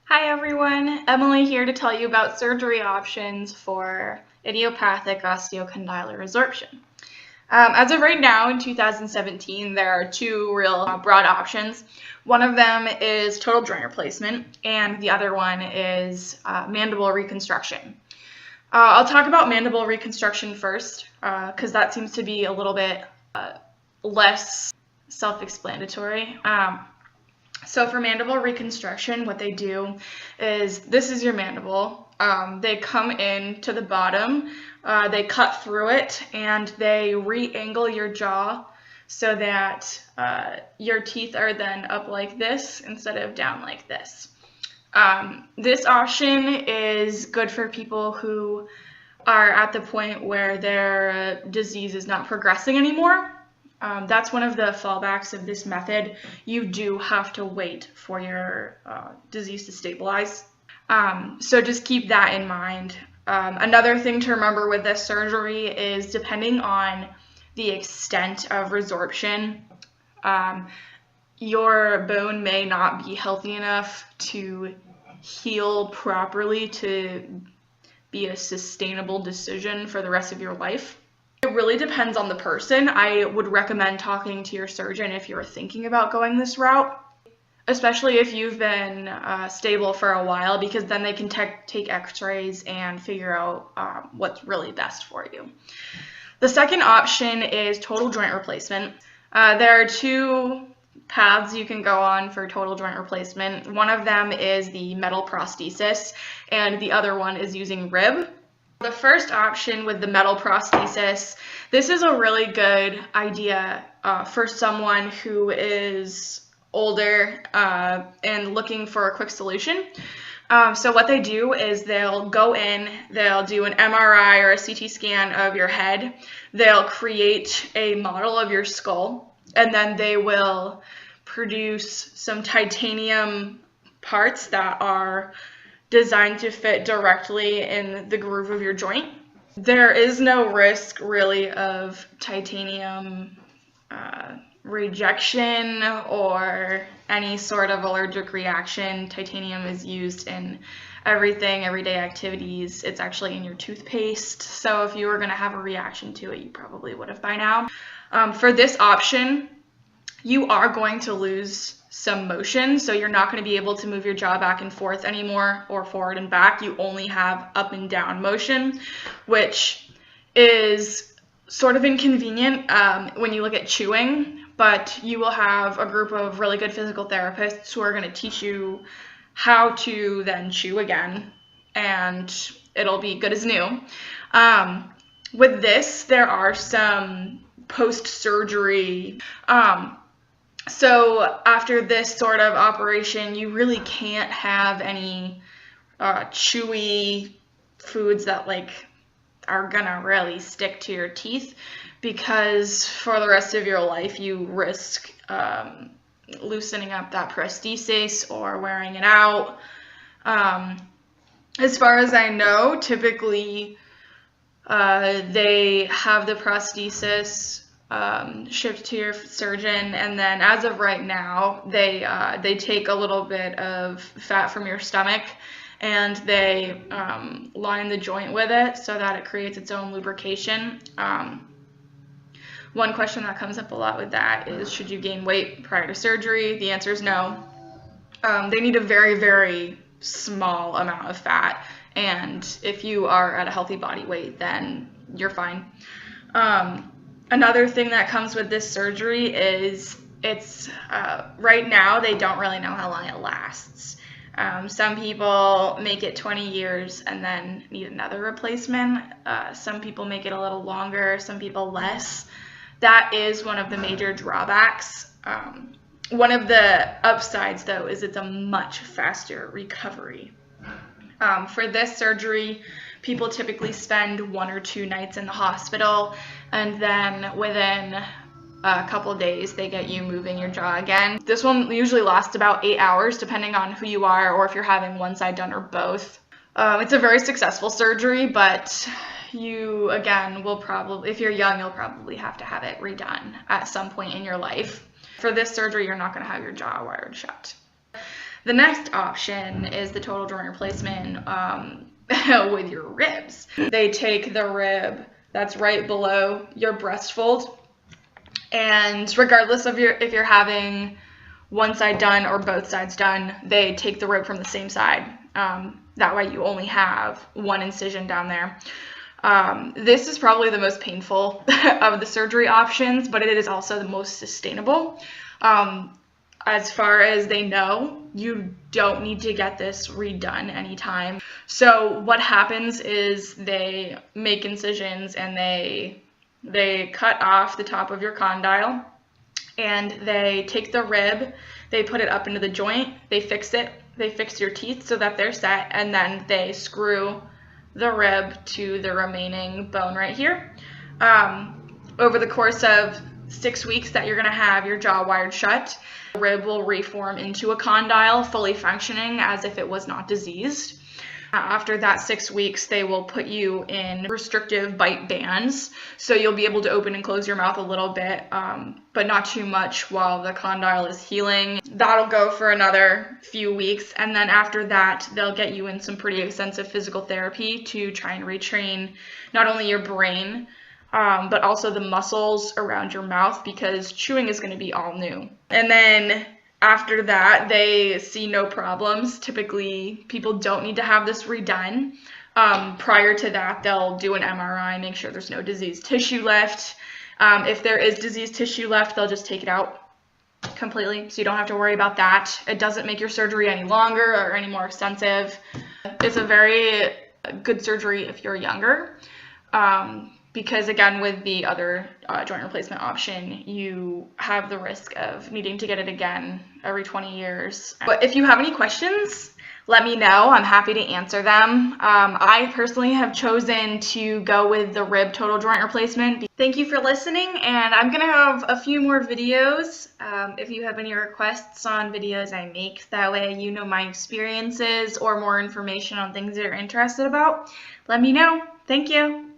Hi everyone, Emily here to tell you about surgery options for idiopathic osteocondylar resorption. As of right now in 2017, there are two real broad options. One of them is total joint replacement, and the other one is mandible reconstruction. I'll talk about mandible reconstruction first, because that seems to be a little bit less self-explanatory. So for mandible reconstruction, what they do is, this is your mandible. They come in to the bottom, they cut through it, and they re-angle your jaw so that your teeth are then up like this instead of down like this. This option is good for people who are at the point where their disease is not progressing anymore. That's one of the fallbacks of this method. You do have to wait for your disease to stabilize. So just keep that in mind. Another thing to remember with this surgery is, depending on the extent of resorption, your bone may not be healthy enough to heal properly to be a sustainable decision for the rest of your life. It really depends on the person. I would recommend talking to your surgeon if you're thinking about going this route, especially if you've been stable for a while, because then they can take x-rays and figure out what's really best for you. The second option is total joint replacement. There are two paths you can go on for total joint replacement. One of them is the metal prosthesis, and the other one is using rib. The first option with the metal prosthesis, this is a really good idea for someone who is older and looking for a quick solution. So what they do is they'll go in, they'll do an MRI or a CT scan of your head, they'll create a model of your skull, and then they will produce some titanium parts that are designed to fit directly in the groove of your joint. There is no risk really of titanium rejection or any sort of allergic reaction. Titanium is used in everything, everyday activities. It's actually in your toothpaste. So if you were going to have a reaction to it, you probably would have by now. For this option, you are going to lose some motion, so you're not going to be able to move your jaw back and forth anymore, or forward and back. You only have up and down motion, which is sort of inconvenient when you look at chewing, but you will have a group of really good physical therapists who are going to teach you how to then chew again, and it'll be good as new. With this, there are some post-surgery so after this sort of operation, you really can't have any chewy foods that are gonna really stick to your teeth, because for the rest of your life you risk loosening up that prosthesis or wearing it out. As far as I know, typically they have the prosthesis shipped to your surgeon, and then as of right now, they take a little bit of fat from your stomach and they line the joint with it so that it creates its own lubrication. One question that comes up a lot with that is, should you gain weight prior to surgery? The answer is no. They need a very, very small amount of fat, and if you are at a healthy body weight, then you're fine. Another thing that comes with this surgery is it's right now they don't really know how long it lasts. Some people make it 20 years and then need another replacement. Some people make it a little longer, some people less. That is one of the major drawbacks. One of the upsides, though, is it's a much faster recovery. For this surgery, people typically spend 1 or 2 nights in the hospital, and then within a couple of days they get you moving your jaw again. This one usually lasts about 8 hours, depending on who you are or if you're having one side done or both. It's a very successful surgery, but you, again, will probably, if you're young, you'll probably have to have it redone at some point in your life. For this surgery, you're not going to have your jaw wired shut. The next option is the total joint replacement with your ribs. They take the rib that's right below your breast fold, and regardless of if you're having one side done or both sides done, they take the rib from the same side. That way you only have one incision down there. This is probably the most painful of the surgery options, but it is also the most sustainable. As far as they know, you don't need to get this redone anytime. So what happens is they make incisions and they cut off the top of your condyle, and they take the rib, they put it up into the joint, they fix it, they fix your teeth so that they're set, and then they screw the rib to the remaining bone right here. Over the course of 6 weeks that you're going to have your jaw wired shut, the rib will reform into a condyle, fully functioning as if it was not diseased. After that 6 weeks, they will put you in restrictive bite bands, so you'll be able to open and close your mouth a little bit, but not too much while the condyle is healing. That'll go for another few weeks, and then after that, they'll get you in some pretty extensive physical therapy to try and retrain not only your brain, but also the muscles around your mouth, because chewing is going to be all new. And then after that, they see no problems. Typically, people don't need to have this redone. Prior to that, they'll do an MRI, make sure there's no diseased tissue left. If there is diseased tissue left, they'll just take it out completely, so you don't have to worry about that. It doesn't make your surgery any longer or any more extensive. It's a very good surgery if you're younger. Because again, with the other joint replacement option, you have the risk of needing to get it again every 20 years. But if you have any questions, let me know. I'm happy to answer them. I personally have chosen to go with the rib total joint replacement. Thank you for listening, and I'm going to have a few more videos. If you have any requests on videos I make, that way you know my experiences or more information on things that you're interested about, let me know. Thank you.